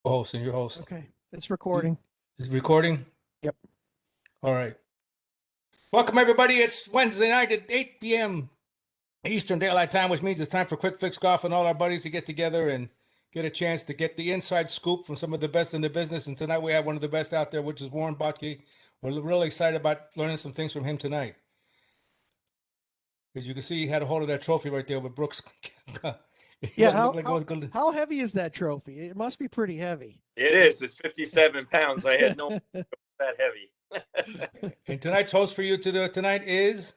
host and your host. Okay, it's recording. Is recording? Yep. All right. Welcome, everybody. It's Wednesday night at 8 p.m. Eastern Daylight Time, which means it's time for Quick Fix Golf and all our buddies to get together and get a chance to get the inside scoop from some of the best in the business. And tonight we have one of the best out there, which is Warren Bottke. We're really excited about learning some things from him tonight. As you can see, he had a hold of that trophy right there with Brooks. Yeah, how heavy is that trophy? It must be pretty heavy. It is. It's 57 pounds. I had no that heavy. And tonight's host for you tonight is?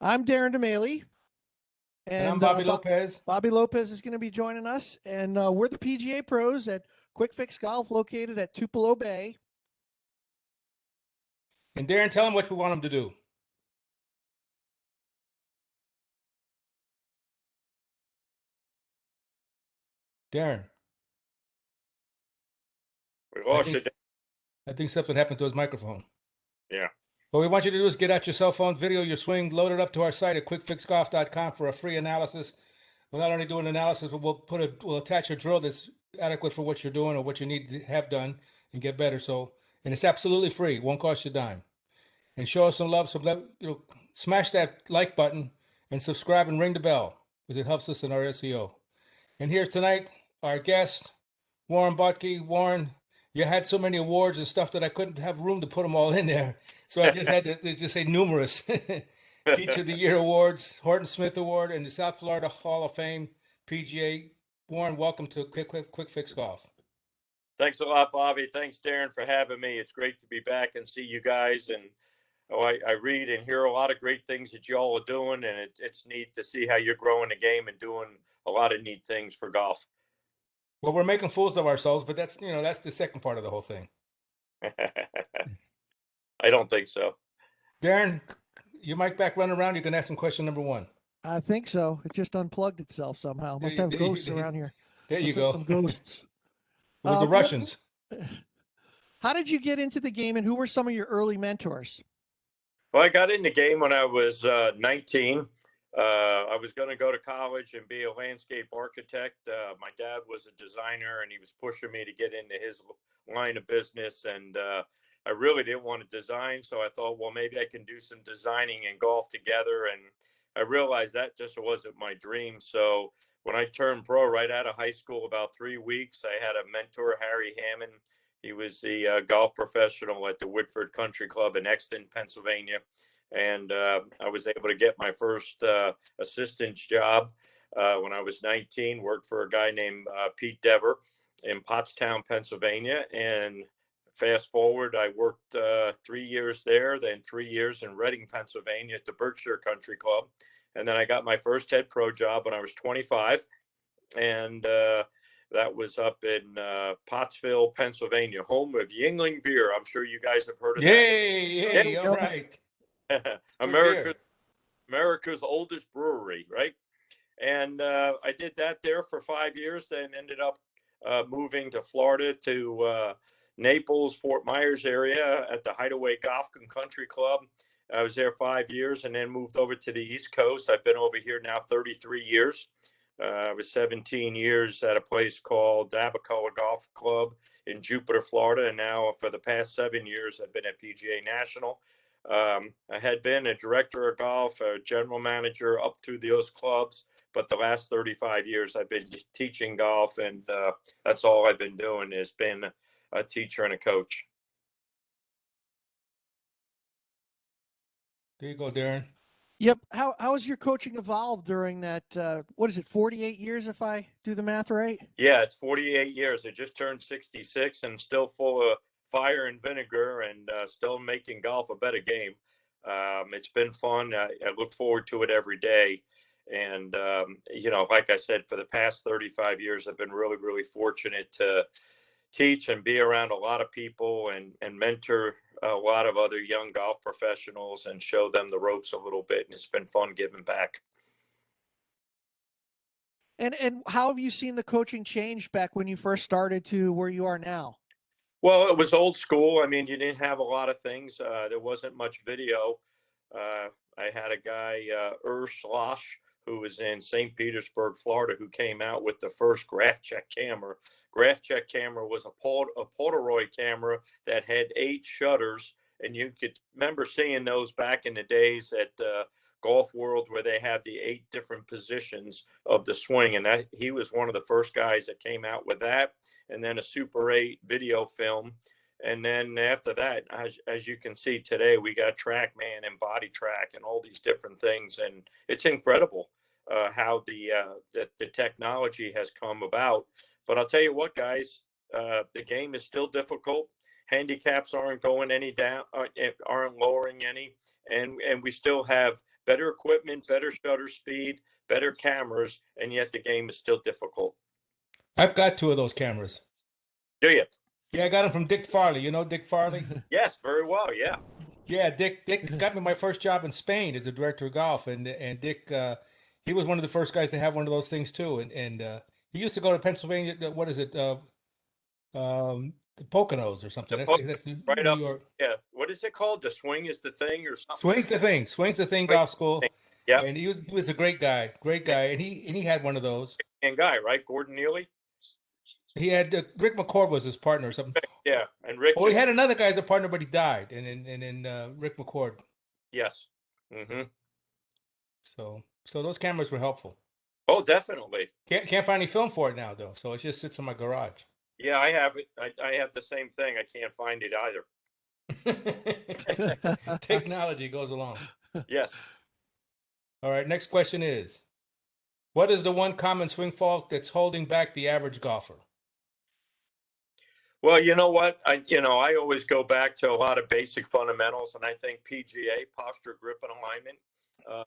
I'm Darren DeMailey. And I'm Bobby Lopez. Bobby Lopez is going to be joining us. And we're the PGA pros at Quick Fix Golf, located at Tupelo Bay. And Darren, tell him what we want him to do. Darren. We lost you. I think something happened to his microphone. Yeah. What we want you to do is get out your cell phone, video your swing, load it up to our site at quickfixgolf.com for a free analysis. We'll not only do an analysis, but we'll attach a drill that's adequate for what you're doing or what you need to have done and get better. And it's absolutely free. It won't cost you a dime. And show us some love. Smash that like button and subscribe and ring the bell because it helps us in our SEO. And here's tonight our guest, Warren Bottke. Warren, you had so many awards and stuff that I couldn't have room to put them all in there. So I just had to just say numerous. Teacher of the Year awards, Horton Smith Award, and the South Florida Hall of Fame PGA. Warren, welcome to Quick Fix Golf. Thanks a lot, Bobby. Thanks, Darren, for having me. It's great to be back and see you guys. And I read and hear a lot of great things that y'all are doing, and it's neat to see how you're growing the game and doing a lot of neat things for golf. Well, we're making fools of ourselves, but that's the second part of the whole thing. I don't think so. Darren, your mic back running around. You can ask him question number one. I think so. It just unplugged itself somehow. Must have ghosts around here. There you go. Some ghosts. It was the Russians. How did you get into the game, and who were some of your early mentors? Well, I got in the game when I was 19. I was going to go to college and be a landscape architect. My dad was a designer, and he was pushing me to get into his line of business. And I really didn't want to design, so I thought, well, maybe I can do some designing and golf together. And I realized that just wasn't my dream. So when I turned pro right out of high school, about 3 weeks, I had a mentor, Harry Hammond. He was the golf professional at the Woodford Country Club in Exton, Pennsylvania. And I was able to get my first assistant's job when I was 19, worked for a guy named Pete Dever in Pottstown, Pennsylvania. And fast forward, I worked 3 years there, then 3 years in Reading, Pennsylvania at the Berkshire Country Club. And then I got my first head pro job when I was 25. And that was up in Pottsville, Pennsylvania, home of Yingling Beer. I'm sure you guys have heard of that. Yay, all right. America's oldest brewery, right? And I did that there for 5 years, then ended up moving to Florida to Naples, Fort Myers area at the Hideaway Golf and Country Club. I was there 5 years and then moved over to the East Coast. I've been over here now 33 years. I was 17 years at a place called Abacoa Golf Club in Jupiter, Florida. And now for the past 7 years, I've been at PGA National. I had been a director of golf, a general manager up through those clubs, but the last 35 years I've been teaching golf, and that's all I've been doing is been a teacher and a coach. There you go, Darren. Yep. How has your coaching evolved during that, 48 years, if I do the math right? Yeah, it's 48 years. I just turned 66 and still full of fire and vinegar and still making golf a better game. It's been fun. I look forward to it every day. And, like I said, for the past 35 years, I've been really, really fortunate to teach and be around a lot of people and mentor a lot of other young golf professionals and show them the ropes a little bit. And it's been fun giving back. And how have you seen the coaching change back when you first started to where you are now? Well, it was old school. I mean, you didn't have a lot of things. There wasn't much video. I had a guy, Slosh, who was in St. Petersburg, Florida, who came out with the first graph check camera. Graph check camera was a Polaroid camera that had 8 shutters, and you could remember seeing those back in the days at Golf World, where they have the 8 different positions of the swing, and that he was one of the first guys that came out with that, and then a Super 8 video film. And then after that, as you can see today, we got TrackMan and Body Track and all these different things, and it's incredible how the technology has come about. But I'll tell you what, guys, the game is still difficult. Handicaps aren't going any down, aren't lowering any, and we still have better equipment, better shutter speed, better cameras, and yet the game is still difficult. I've got 2 of those cameras. Do you? Yeah, I got them from Dick Farley. You know Dick Farley? Yes, very well. Yeah. Yeah, Dick got me my first job in Spain as a director of golf, and Dick he was one of the first guys to have one of those things too, and he used to go to Pennsylvania. What is it? The Poconos or something. That's New Right up. York. Yeah. What is it called? The Swing is the Thing or something? Swings the thing golf school. Yeah. And he was a great guy, and he had one of those. And guy, right? Gordon Neely. He had Rick McCord was his partner or something. Yeah, and Rick. Oh, he had another guy as a partner, but he died, and then Rick McCord. Yes. Mm-hmm. So those cameras were helpful. Oh, definitely. Can't find any film for it now though, so it just sits in my garage. Yeah, I have it. I have the same thing. I can't find it either. Technology goes along. Yes. All right. Next question is, what is the one common swing fault that's holding back the average golfer? Well, you know what? I always go back to a lot of basic fundamentals, and I think PGA, posture, grip, and alignment,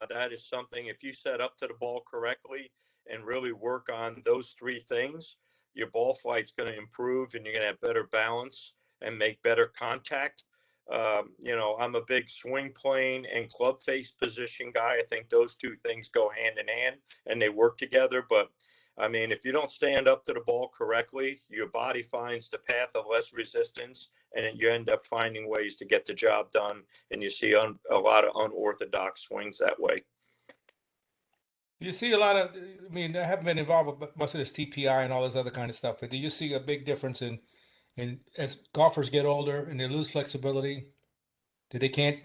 that is something, if you set up to the ball correctly and really work on those 3 things, your ball flight's going to improve, and you're going to have better balance and make better contact. I'm a big swing plane and club face position guy. I think those 2 things go hand in hand, and they work together. But I mean, if you don't stand up to the ball correctly, your body finds the path of less resistance, and you end up finding ways to get the job done. And you see a lot of unorthodox swings that way. You see a lot of, I mean, I haven't been involved with most of this TPI and all this other kind of stuff, but do you see a big difference in as golfers get older and they lose flexibility, that they can't,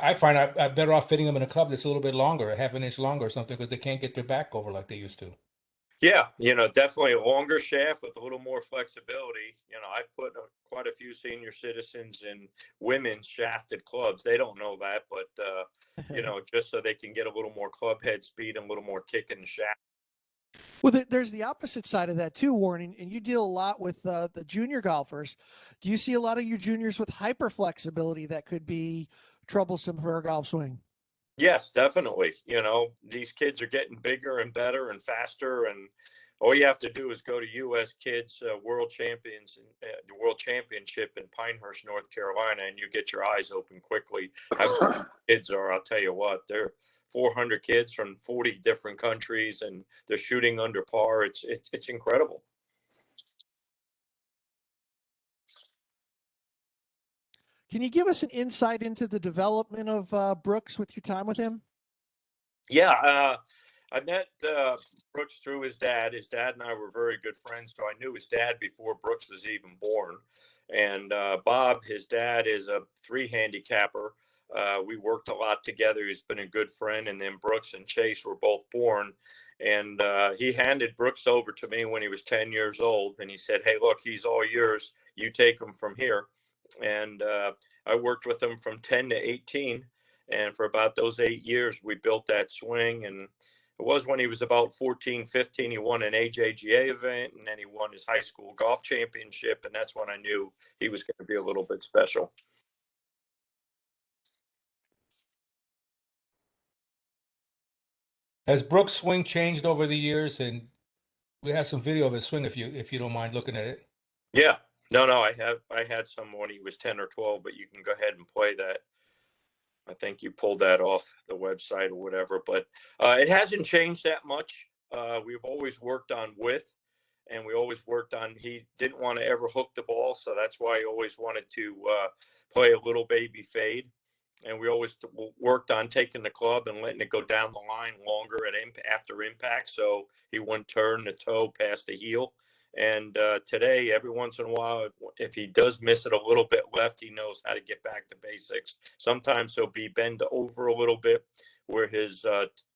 I find I'm better off fitting them in a club that's a little bit longer, a half an inch longer or something, because they can't get their back over like they used to. Yeah, definitely a longer shaft with a little more flexibility. I've put quite a few senior citizens in women's shafted clubs. They don't know that, but, just so they can get a little more club head speed and a little more kick in the shaft. Well, there's the opposite side of that too, Warren, and you deal a lot with the junior golfers. Do you see a lot of your juniors with hyper flexibility that could be troublesome for a golf swing? Yes, definitely. These kids are getting bigger and better and faster, and all you have to do is go to U.S. Kids World Champions and the World Championship in Pinehurst, North Carolina, and you get your eyes open quickly. How good kids are, I'll tell you what. They're 400 kids from 40 different countries, and they're shooting under par. It's incredible. Can you give us an insight into the development of Brooks with your time with him? Yeah, I met Brooks through his dad. His dad and I were very good friends, so I knew his dad before Brooks was even born. And Bob, his dad, is a 3 handicapper. We worked a lot together. He's been a good friend. And then Brooks and Chase were both born. And he handed Brooks over to me when he was 10 years old. And he said, "Hey, look, he's all yours. You take him from here." And I worked with him from 10 to 18. And for about those 8 years, we built that swing. And it was when he was about 14, 15, he won an AJGA event, and then he won his high school golf championship. And that's when I knew he was going to be a little bit special. Has Brooks' swing changed over the years? And we have some video of his swing if you don't mind looking at it. Yeah. No, I had some when he was 10 or 12, but you can go ahead and play that. I think you pulled that off the website or whatever, but it hasn't changed that much. We've always worked on width, and we always worked on, he didn't want to ever hook the ball, so that's why he always wanted to play a little baby fade. and we always worked on taking the club and letting it go down the line longer after impact, so he wouldn't turn the toe past the heel. And today, every once in a while, if he does miss it a little bit left, he knows how to get back to basics. Sometimes he'll be bend over a little bit where his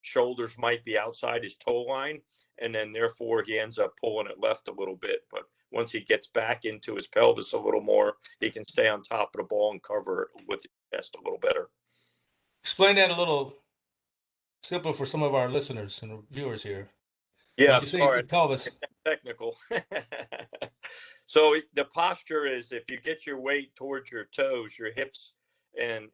shoulders might be outside his toe line, and then therefore he ends up pulling it left a little bit. But once he gets back into his pelvis a little more, he can stay on top of the ball and cover it with his chest a little better. Explain that a little simple for some of our listeners and viewers here. Yeah, When I'm you say sorry. the pelvis. Technical. So the posture is, if you get your weight towards your toes, your hips and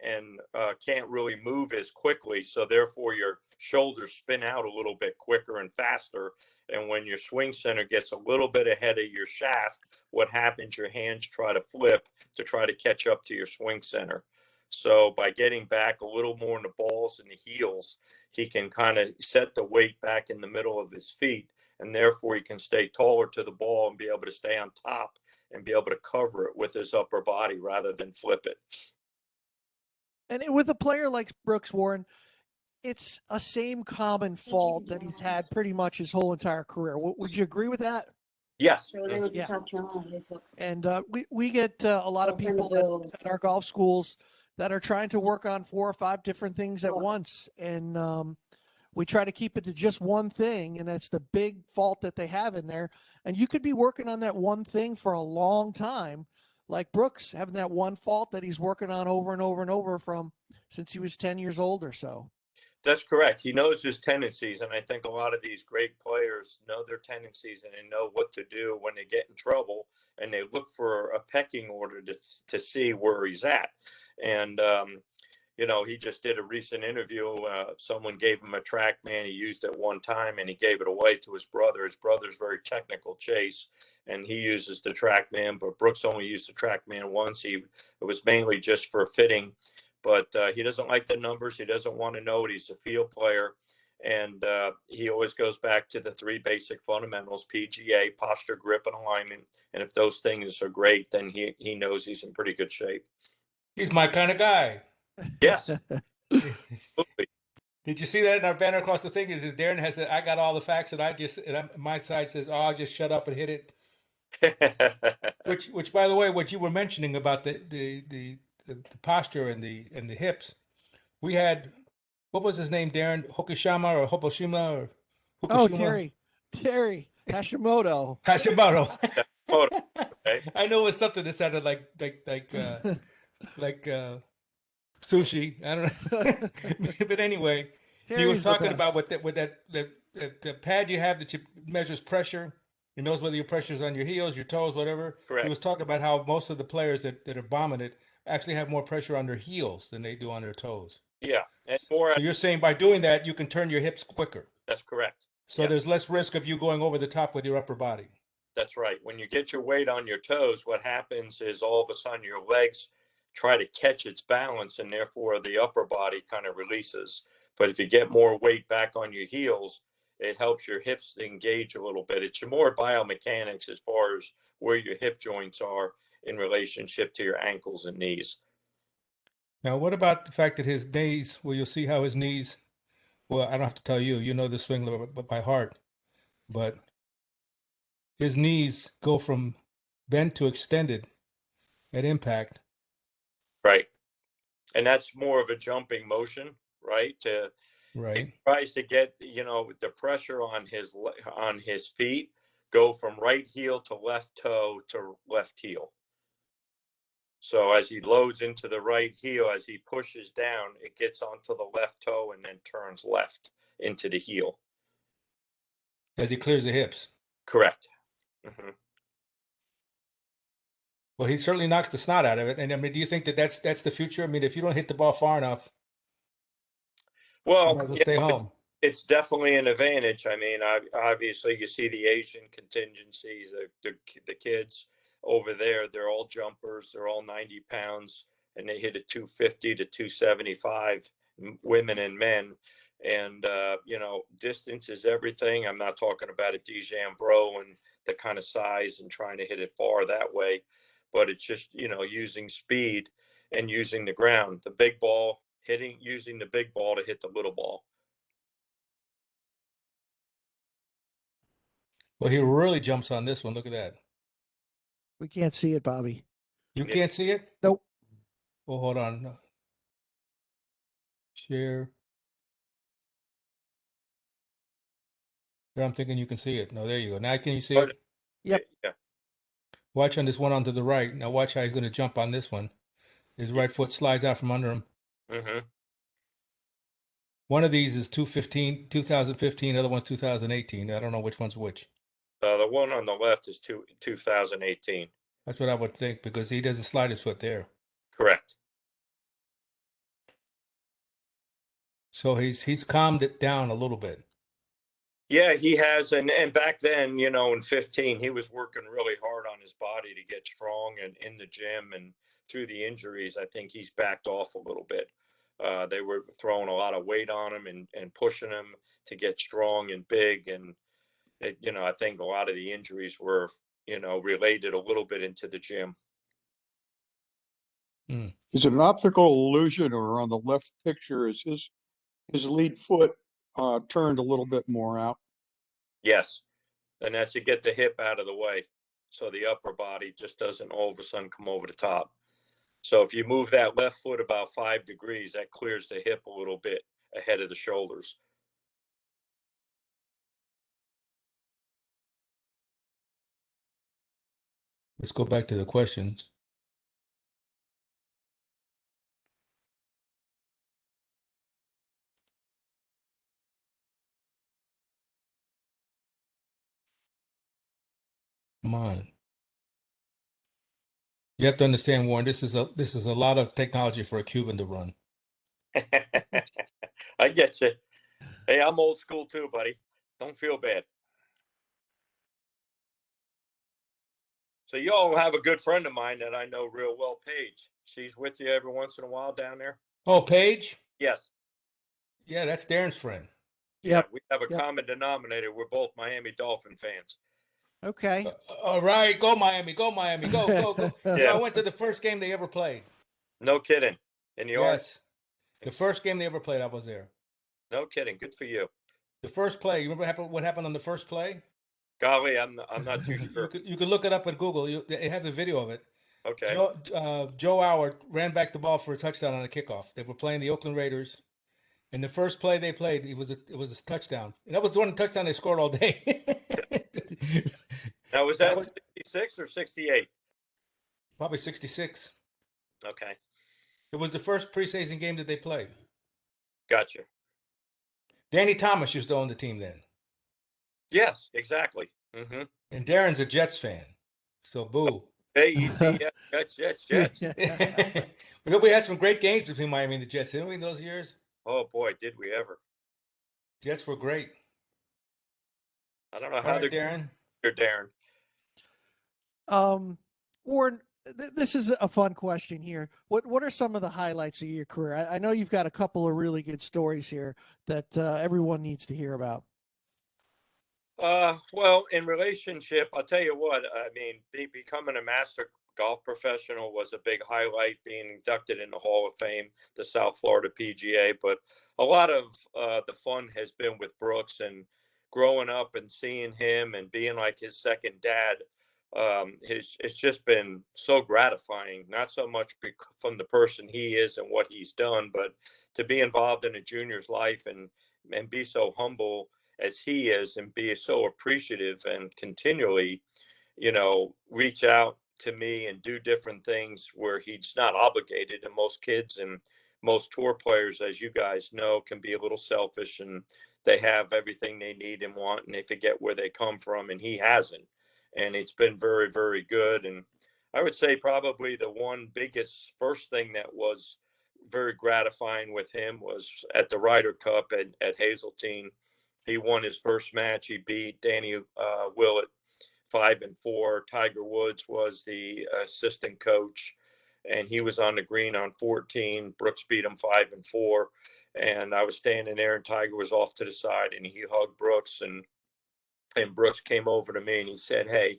can't really move as quickly, so therefore your shoulders spin out a little bit quicker and faster. And when your swing center gets a little bit ahead of your shaft, what happens? Your hands try to flip to try to catch up to your swing center. So by getting back a little more in the balls and the heels, he can kind of set the weight back in the middle of his feet, and therefore he can stay taller to the ball and be able to stay on top and be able to cover it with his upper body rather than flip it. And with a player like Brooks, Warren, it's a same common fault that he's had pretty much his whole entire career. Would you agree with that? Yes. So they went to Yeah. South Carolina. They took And we get a lot of people at our golf schools that are trying to work on 4 or 5 different things at once. And we try to keep it to just one thing, and that's the big fault that they have in there. And you could be working on that one thing for a long time, like Brooks having that one fault that he's working on over and over and over from since he was 10 years old or so. That's correct. He knows his tendencies, and I think a lot of these great players know their tendencies and they know what to do when they get in trouble, and they look for a pecking order to see where he's at. And he just did a recent interview. Someone gave him a TrackMan he used at one time, and he gave it away to his brother. His brother's very technical, Chase, and he uses the TrackMan, but Brooks only used the TrackMan once. It was mainly just for fitting, but he doesn't like the numbers. He doesn't want to know it. He's a field player, and he always goes back to the 3 basic fundamentals: PGA, posture, grip, and alignment. And if those things are great, then he knows he's in pretty good shape. He's my kind of guy. Yes. Absolutely. Did you see that in our banner across the thing? Is Darren has said, I got all the facts, and my side says, I'll just shut up and hit it. Which, by the way, what you were mentioning about the posture and the hips, we had, what was his name, Darren? Hokushima or Hoboshima or Fukushima? Terry Hashimoto. Hashimoto. Okay. I know it was something that sounded like sushi. I don't know. But anyway, he was talking about with the pad you have that measures pressure. It knows whether your pressure is on your heels, your toes, whatever. Correct. He was talking about how most of the players that are bombing it actually have more pressure on their heels than they do on their toes. Yeah. And more. So you're saying by doing that, you can turn your hips quicker. That's correct. So there's less risk of you going over the top with your upper body. That's right. When you get your weight on your toes, what happens is all of a sudden your legs try to catch its balance, and therefore the upper body kind of releases. But if you get more weight back on your heels, it helps your hips engage a little bit. It's more biomechanics as far as where your hip joints are in relationship to your ankles and knees. Now, what about the fact that his knees, well, you'll see how his knees, well, I don't have to tell you, you know the swing by heart, but his knees go from bent to extended at impact. Right. And that's more of a jumping motion, right? Right. He tries to get, the pressure on his feet go from right heel to left toe to left heel. So as he loads into the right heel, as he pushes down, it gets onto the left toe and then turns left into the heel. As he clears the hips. Correct. Mm-hmm. Well, he certainly knocks the snot out of it. And I mean, do you think that's the future? I mean, if you don't hit the ball far enough, well, stay home. It's definitely an advantage. I mean, obviously, you see the Asian contingencies, the kids over there. They're all jumpers. They're all 90 pounds, and they hit at 250 to 275, women and men. And distance is everything. I'm not talking about a DeChambeau and the kind of size and trying to hit it far that way, but it's just using speed. and using the ground. The big ball using the big ball to hit the little ball. Well, he really jumps on this one. Look at that. We can't see it, Bobby. You Yeah. can't see it? Nope. Well, hold on. Share. There, I'm thinking you can see it. No, there you go. Now can you see it? Yep. Yeah. Watch on this one onto the right. Now watch how he's going to jump on this one. His right foot slides out from under him. Mm-hmm. One of these is 2015, other one's 2018. I don't know which one's which. The one on the left is 2018. That's what I would think because he doesn't slide his foot there. Correct. So he's calmed it down a little bit. Yeah, he has. And back then, you know, in 15, he was working really hard on his body to get strong and in the gym. And through the injuries, I think he's backed off a little bit. They were throwing a lot of weight on him and pushing him to get strong and big. And, you know, I think a lot of the injuries were, you know, related a little bit into the gym. Is it an optical illusion, or on the left picture is his lead foot turned a little bit more out? Yes. And that's to get the hip out of the way. So the upper body just doesn't all of a sudden come over the top. So if you move that left foot about 5 degrees, that clears the hip a little bit ahead of the shoulders. Let's go back to the questions. Come on. You have to understand, Warren, this is a lot of technology for a Cuban to run. I get you. Hey, I'm old school too, buddy. Don't feel bad. So you all have a good friend of mine that I know real well, Paige. She's with you every once in a while down there. Oh, Paige? Yes. Yeah, that's Darren's friend. Yeah, we have a common denominator. We're both Miami Dolphin fans. Okay. All right, go Miami, go Miami, go. Yeah. You know, I went to the first game they ever played. No kidding. In New York? Yes. The first game they ever played, I was there. No kidding. Good for you. The first play, you remember what happened on the first play? Golly, I'm not too sure. You could look it up at Google. They have a video of it. Okay. Joe Howard ran back the ball for a touchdown on a kickoff. They were playing the Oakland Raiders. And the first play they played, it was a touchdown. And that was the one touchdown they scored all day. Now, was that 66 or 68? Probably 66. Okay. It was the first preseason game that they played. Gotcha. Danny Thomas used to own the team then. Yes, exactly. Mm-hmm. And Darren's a Jets fan. So, boo. Hey, Jets. But we had some great games between Miami and the Jets, didn't we, in those years? Oh, boy, did we ever. Jets were great. I don't know how they're Darren. Warren, this is a fun question here. What are some of the highlights of your career? I know you've got a couple of really good stories here that everyone needs to hear about. Well, in relationship, I'll tell you what, I mean, becoming a master golf professional was a big highlight, being inducted in the Hall of Fame, the South Florida PGA. But a lot of the fun has been with Brooks, and growing up and seeing him and being like his second dad. It's just been so gratifying, not so much from the person he is and what he's done, but to be involved in a junior's life and be so humble as he is and be so appreciative and continually, you know, reach out to me and do different things where he's not obligated. And most kids and most tour players, as you guys know, can be a little selfish, and they have everything they need and want, and they forget where they come from, and he hasn't. And it's been very, very good. And I would say probably the one biggest first thing that was very gratifying with him was at the Ryder Cup at Hazeltine. He won his first match. He beat Danny Willett 5-4. Tiger Woods was the assistant coach, and he was on the green on 14. Brooks beat him 5-4. And I was standing there, and Tiger was off to the side, and he hugged Brooks, and Brooks came over to me and he said, "Hey,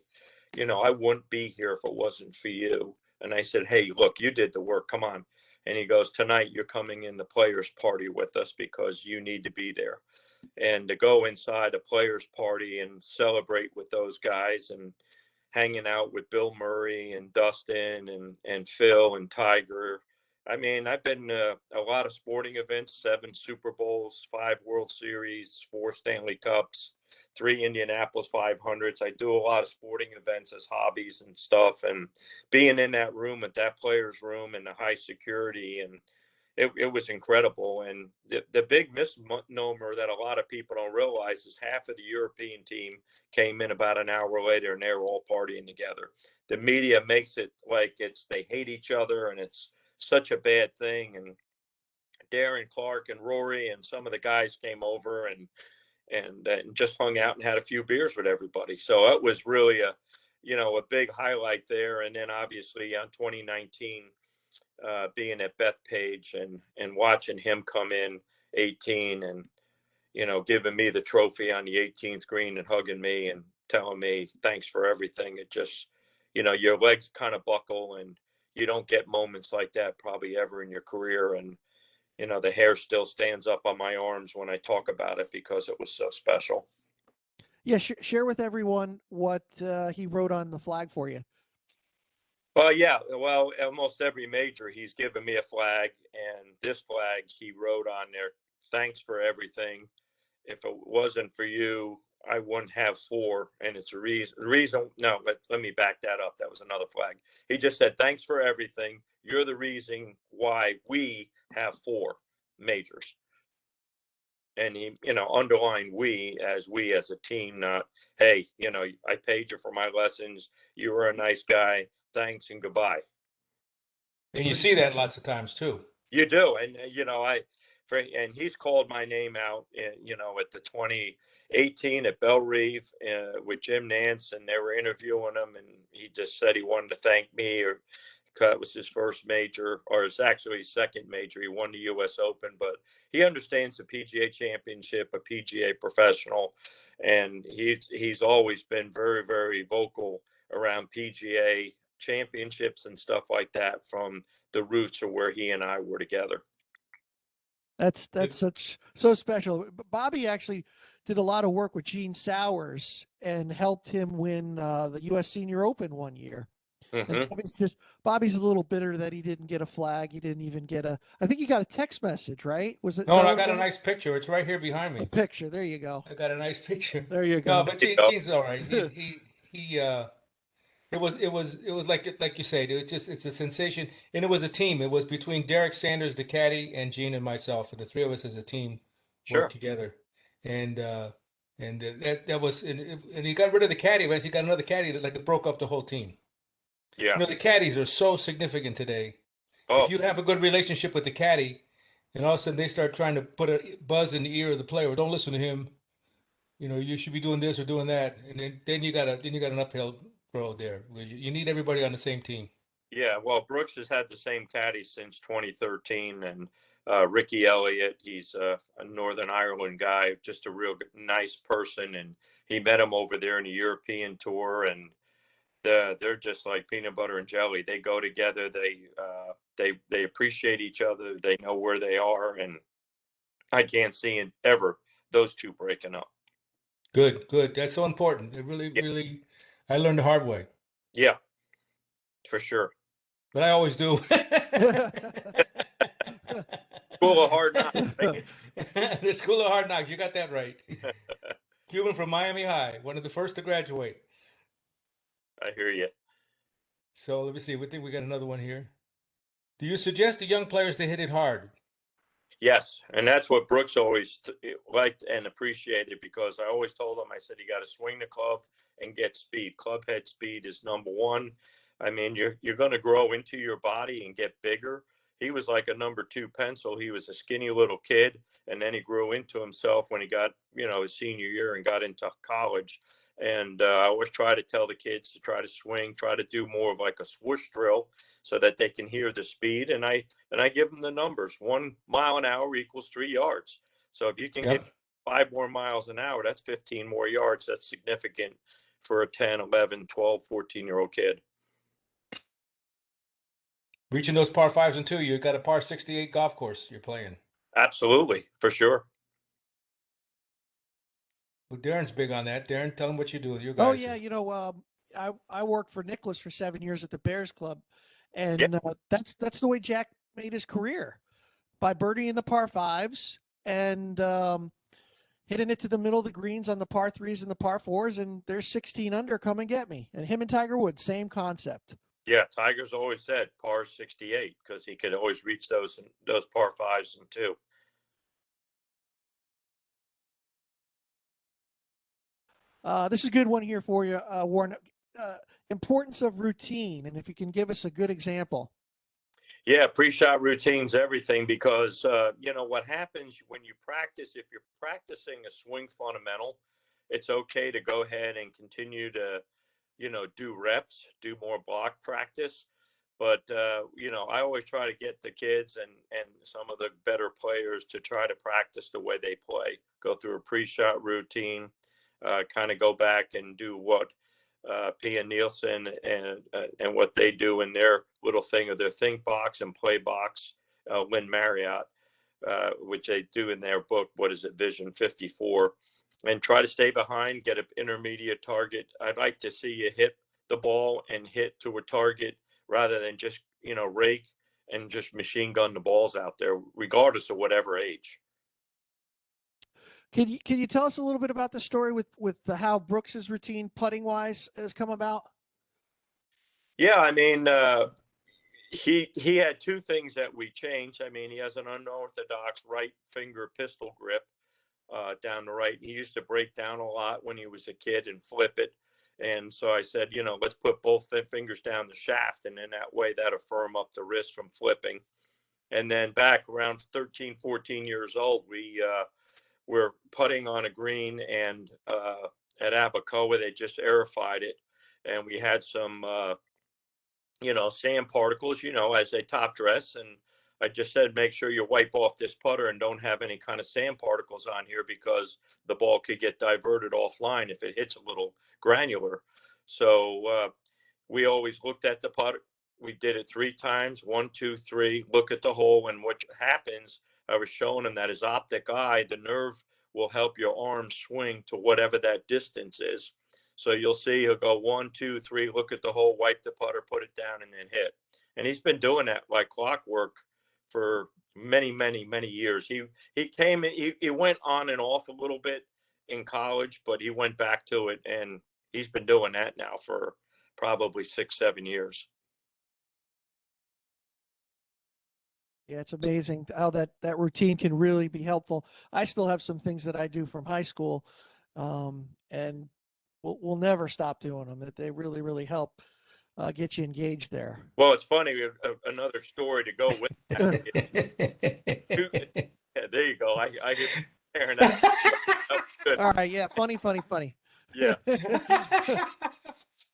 you know, I wouldn't be here if it wasn't for you. And I said, hey, look, you did the work. Come on. And he goes, tonight you're coming in the players' party with us because you need to be there. And to go inside a players' party and celebrate with those guys and hanging out with Bill Murray and Dustin and Phil and Tiger. I mean, I've been to a lot of sporting events, 7 Super Bowls, 5 World Series, 4 Stanley Cups, 3 Indianapolis 500s. I do a lot of sporting events as hobbies and stuff. And being in that room, at that player's room, and the high security, and it was incredible. And the big misnomer that a lot of people don't realize is half of the European team came in about an hour later and they were all partying together. The media makes it like they hate each other and it's such a bad thing. And Darren, Clark, and Rory and some of the guys came over and just hung out and had a few beers with everybody. So it was really a big highlight there. And then obviously on 2019, being at Bethpage and watching him come in 18 and giving me the trophy on the 18th green and hugging me and telling me thanks for everything. It just, your legs kind of buckle, and you don't get moments like that probably ever in your career. And the hair still stands up on my arms when I talk about it because it was so special. Yeah, share with everyone what he wrote on the flag for you. Well, yeah. Well, almost every major, he's given me a flag, and this flag he wrote on there, thanks for everything. If it wasn't for you, I wouldn't have 4. And it's a reason. No, let me back that up. That was another flag. He just said, thanks for everything. You're the reason why we have 4 majors. And he, underlined we as a team, not, hey, I paid you for my lessons. You were a nice guy. Thanks and goodbye. And you see that lots of times too. You do. And, and he's called my name out, at the 2018 at Belle Reve with Jim Nance, and they were interviewing him, and he just said he wanted to thank me, or it was his first major, or it's actually his second major. He won the U.S. Open, but he understands the PGA Championship, a PGA professional, and he's always been very, very vocal around PGA championships and stuff like that from the roots of where he and I were together. That's so special. Bobby actually did a lot of work with Gene Sowers and helped him win the U.S. Senior Open one year. Mm-hmm. And Bobby's a little bitter that he didn't get a flag. He didn't even get I think he got a text message, right? Was it? No, I got a nice picture. It's right here behind me. A picture. There you go. I got a nice picture. There you go. No, but Gene's all right. It was like you said, it's a sensation, and it was a team. It was between Derek Sanders, the caddy, and Gene and myself, and the 3 of us as a team worked together. And that was, and he got rid of the caddy, but he got another caddy that it broke up the whole team. Yeah. The caddies are so significant today. Oh. If you have a good relationship with the caddy, and all of a sudden they start trying to put a buzz in the ear of the player, don't listen to him. You should be doing this or doing that, and then you got an uphill road there. You need everybody on the same team. Yeah, well, Brooks has had the same caddy since 2013, and Ricky Elliott, he's a Northern Ireland guy, just a real nice person, and he met him over there in the European tour, and they're just like peanut butter and jelly. They go together. They appreciate each other. They know where they are, and I can't see ever those 2 breaking up. Good. That's so important. It really, I learned the hard way. Yeah, for sure. But I always do. School of Hard Knocks. The School of Hard Knocks. You got that right. Cuban from Miami High, one of the first to graduate. I hear you. So let me see. We think we got another one here. Do you suggest to young players to hit it hard? Yes, and that's what Brooks always liked and appreciated, because I always told him, I said, you got to swing the club and get speed. Club head speed is number 1. I mean, you're going to grow into your body and get bigger. He was like a number 2 pencil. He was a skinny little kid, and then he grew into himself when he got, his senior year and got into college. And I always try to tell the kids to try to swing, try to do more of like a swoosh drill so that they can hear the speed. And I give them the numbers. 1 mile an hour equals 3 yards. So if you can get 5 more miles an hour, that's 15 more yards. That's significant for a 10, 11, 12, 14-year-old kid. Reaching those par fives and two, you got a par 68 golf course you're playing. Absolutely, for sure. Well, Darren's big on that. Darren, tell him what you do with your guys. Oh yeah, I worked for Nicklaus for 7 years at the Bears Club, and that's the way Jack made his career, by birdieing the par fives and hitting it to the middle of the greens on the par threes and the par fours, and there's 16 under. Come and get me. And him and Tiger Woods, same concept. Yeah, Tiger's always said par 68 because he could always reach those par fives and two. This is a good one here for you, Warren. Importance of routine, and if you can give us a good example. Yeah, pre-shot routine's everything because, what happens when you practice, if you're practicing a swing fundamental, it's okay to go ahead and continue to, do reps, do more block practice. But, I always try to get the kids and some of the better players to try to practice the way they play, go through a pre-shot routine, kind of go back and do what Pia Nielsen and what they do in their little thing of their think box and play box, Lynn Marriott, which they do in their book, what is it, Vision 54, and try to stay behind, get an intermediate target. I'd like to see you hit the ball and hit to a target rather than just, rake and just machine gun the balls out there, regardless of whatever age. Can you tell us a little bit about the story with how Brooks's routine putting wise has come about? Yeah, I mean, he had two things that we changed. I mean, he has an unorthodox right finger pistol grip down the right. He used to break down a lot when he was a kid and flip it. And so I said, let's put both fingers down the shaft, and in that way that'll firm up the wrist from flipping. And then back around 13, 14 years old, we're putting on a green, and at Abacoa they just aerified it, and we had some sand particles as they top dress, and I just said make sure you wipe off this putter and don't have any kind of sand particles on here because the ball could get diverted offline if it hits a little granular. So we always looked at the putter. We did it 3 times, 1, 2, 3, look at the hole, and what happens, I was showing him that his optic eye, the nerve will help your arm swing to whatever that distance is. So you'll see he'll go 1, 2, 3, look at the hole, wipe the putter, put it down, and then hit. And he's been doing that like clockwork for many, many, many years. He went on and off a little bit in college, but he went back to it, and he's been doing that now for probably 6, 7 years. Yeah, it's amazing how that routine can really be helpful. I still have some things that I do from high school, and we'll never stop doing them. That they really, really help get you engaged there. Well, it's funny. We have another story to go with that. Yeah, there you go. I hear Aaron. That was good. All right, yeah, funny. Yeah.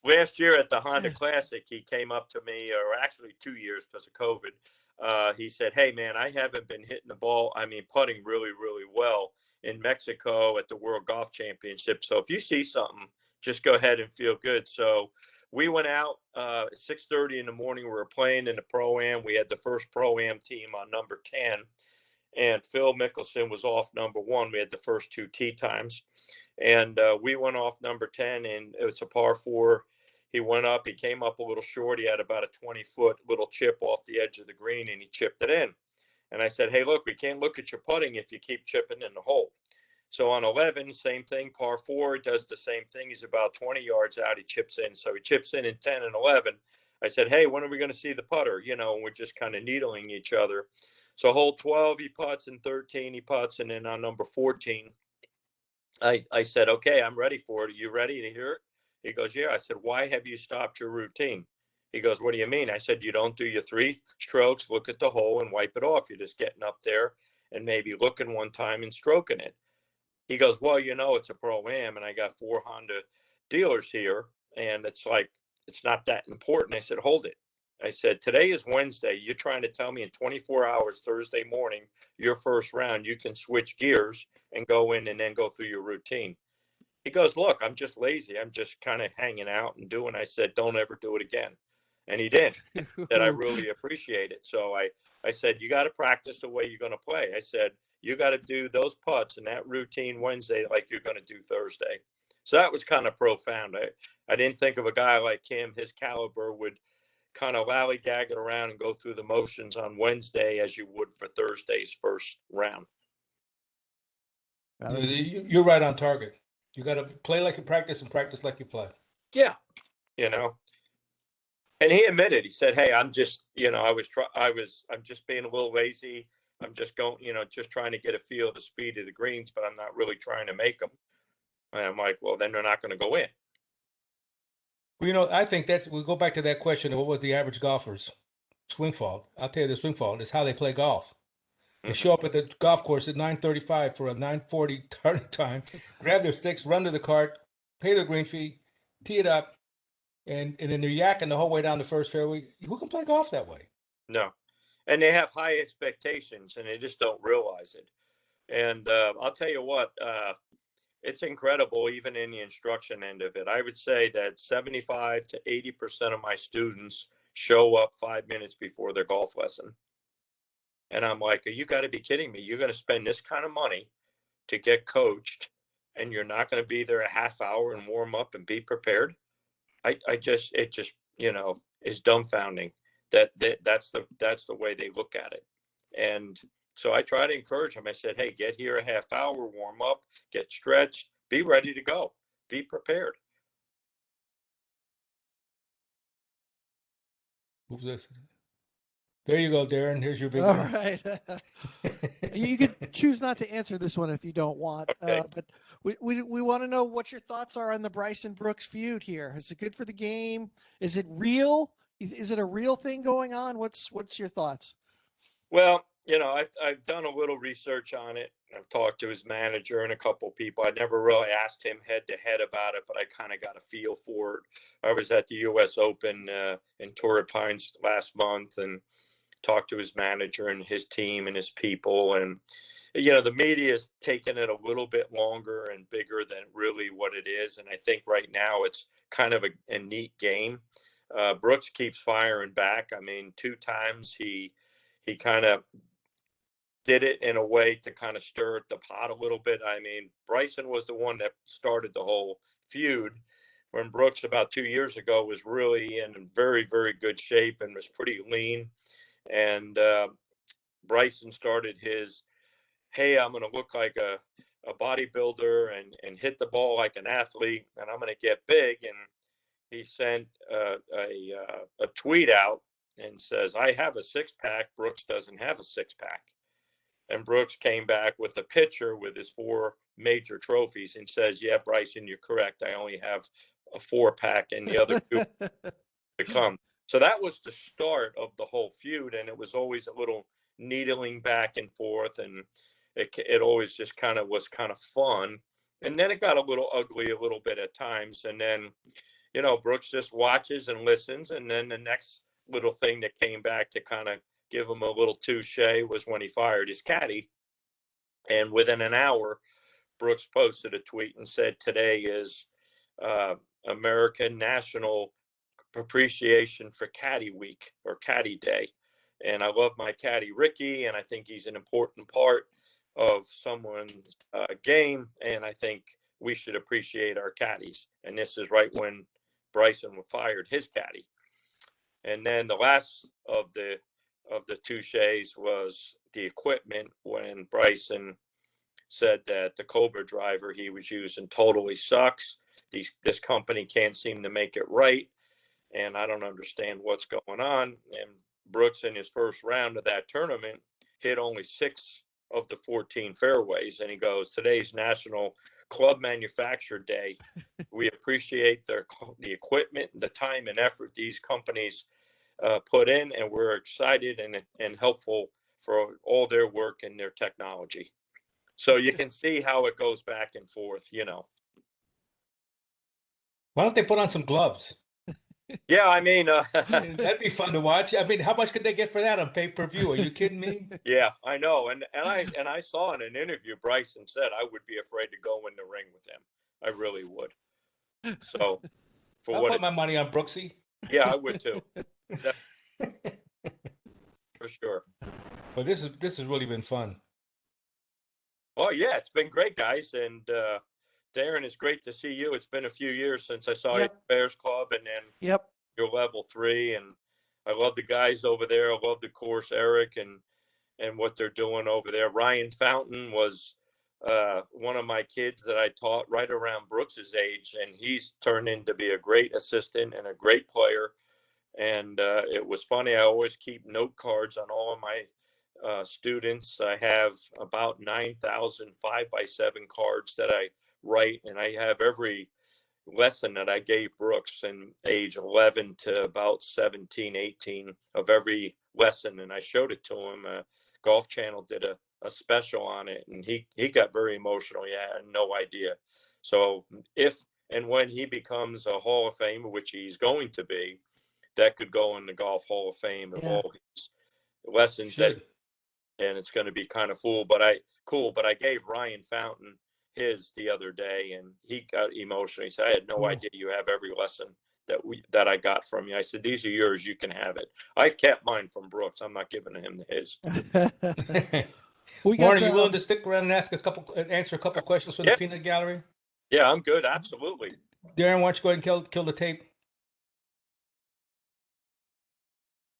Last year at the Honda Classic, he came up to me, or actually 2 years because of COVID. He said, "Hey, man, I haven't been hitting the ball, putting really, really well in Mexico at the World Golf Championship. So if you see something, just go ahead and feel good." So we went out at 6:30 in the morning. We were playing in the Pro-Am. We had the first Pro-Am team on number 10, and Phil Mickelson was off number 1. We had the first 2 tee times. And we went off number 10, and it was a par 4. He went up. He came up a little short. He had about a 20-foot little chip off the edge of the green, and he chipped it in. And I said, "Hey, look, we can't look at your putting if you keep chipping in the hole." So on 11, same thing, par 4, does the same thing. He's about 20 yards out. He chips in. So he chips in 10 and 11. I said, "Hey, when are we going to see the putter?" And we're just kind of needling each other. So hole 12, he putts, and 13, he putts. And then on number 14, I said, "Okay, I'm ready for it. Are you ready to hear it?" He goes, "Yeah." I said, "Why have you stopped your routine?" He goes, "What do you mean?" I said, "You don't do your 3 strokes, look at the hole, and wipe it off. You're just getting up there and maybe looking one time and stroking it." He goes, "Well, it's a Pro-Am, and I got 4 Honda dealers here, and it's not that important." I said, "Hold it." I said, "Today is Wednesday. You're trying to tell me in 24 hours, Thursday morning, your first round, you can switch gears and go in and then go through your routine." He goes, "Look, I'm just lazy. I'm just kind of hanging out and doing." I said, "Don't ever do it again." And he did. That I really appreciate it. So I said, you got to practice the way you're going to play. I said, you got to do those putts and that routine Wednesday like you're going to do Thursday. So that was kind of profound. I didn't think of a guy like him, his caliber, would kind of lollygag it around and go through the motions on Wednesday as you would for Thursday's first round. You're right on target. You got to play like you practice and practice like you play. Yeah, you know. And he admitted, he said, "Hey, I'm just, I'm just being a little lazy. I'm just going, just trying to get a feel of the speed of the greens, but I'm not really trying to make them." And I'm like, well, then they're not going to go in. Well, I think we go back to that question of what was the average golfer's swing fault. I'll tell you the swing fault is how they play golf. They show up at the golf course at 9:35 for a 9:40 turning time, grab their sticks, run to the cart, pay their green fee, tee it up, and then they're yakking the whole way down the first fairway. Who can play golf that way? No. And they have high expectations, and they just don't realize it. And I'll tell you what, it's incredible, even in the instruction end of it. I would say that 75 to 80% of my students show up 5 minutes before their golf lesson. And I'm like, you got to be kidding me. You're going to spend this kind of money to get coached, and you're not going to be there a half hour and warm up and be prepared. It just, is dumbfounding that's the way they look at it. And so I try to encourage them. I said, hey, get here a half hour, warm up, get stretched, be ready to go, be prepared. Who's this? There you go, Darren. Here's your big All one. right. You could choose not to answer this one if you don't want. Okay. But we want to know what your thoughts are on the Bryson Brooks feud here. Is it good for the game? Is it real? Is it a real thing going on? What's your thoughts? Well, I've done a little research on it. I've talked to his manager and a couple people. I never really asked him head to head about it, but I kind of got a feel for it. I was at the U.S. Open in Torrey Pines last month and talked to his manager and his team and his people. And, the media is taking it a little bit longer and bigger than really what it is. And I think right now it's kind of a neat game. Brooks keeps firing back. I mean, 2 times he kind of did it in a way to kind of stir the pot a little bit. I mean, Bryson was the one that started the whole feud when Brooks about 2 years ago was really in very, very good shape and was pretty lean. And Bryson started his, hey, I'm going to look like a bodybuilder and hit the ball like an athlete, and I'm going to get big. And he sent a tweet out and says, I have a 6-pack. Brooks doesn't have a 6-pack. And Brooks came back with a picture with his 4 major trophies and says, yeah, Bryson, you're correct. I only have a 4-pack and the other 2 to come. So that was the start of the whole feud. And it was always a little needling back and forth. And it always just was kind of fun. And then it got a little ugly a little bit at times. And then, Brooks just watches and listens. And then the next little thing that came back to kind of give him a little touche was when he fired his caddy. And within an hour, Brooks posted a tweet and said, today is American National Appreciation for Caddy Week or Caddy Day. And I love my caddy, Ricky, and I think he's an important part of someone's game. And I think we should appreciate our caddies. And this is right when Bryson fired his caddy. And then the last of the touches was the equipment when Bryson said that the Cobra driver he was using totally sucks. This company can't seem to make it right. And I don't understand what's going on. And Brooks, in his first round of that tournament, hit only 6 of the 14 fairways. And he goes, today's National Club Manufacturer Day. We appreciate the equipment, the time and effort these companies put in, and we're excited and helpful for all their work and their technology. So you can see how it goes back and forth, Why don't they put on some gloves? Yeah, I mean, that'd be fun to watch. I mean, how much could they get for that on pay-per-view? Are you kidding me? Yeah, I know. And I saw in an interview, Bryson said I would be afraid to go in the ring with him. I really would. So I'll put my money on Brooksy. Yeah, I would too. For sure. But this has really been fun. Oh yeah, it's been great, guys. And Darren, it's great to see you. It's been a few years since I saw you Yep. at Bears Club, and then Yep. you're level 3. And I love the guys over there. I love the course, Eric, and what they're doing over there. Ryan Fountain was one of my kids that I taught right around Brooks's age, and he's turned into be a great assistant and a great player. And it was funny. I always keep note cards on all of my students. I have about 9,000 5x7 cards that I write, and I have every lesson that I gave Brooks in age 11 to about 17, 18 of every lesson. And I showed it to him. Golf Channel did a special on it, and he got very emotional. He had no idea. So if and when he becomes a Hall of Famer, which he's going to be, that could go in the Golf Hall of Fame of all his lessons Should. and it's going to be kind of But I gave Ryan Fountain his the other day, and he got emotional. He said, "I had no idea you have every lesson that I got from you." I said, "These are yours. You can have it." I kept mine from Brooks. I'm not giving him his. Warren, are you willing to stick around and answer a couple questions from the peanut gallery? Yeah, I'm good. Absolutely. Darren, why don't you go ahead and kill the tape?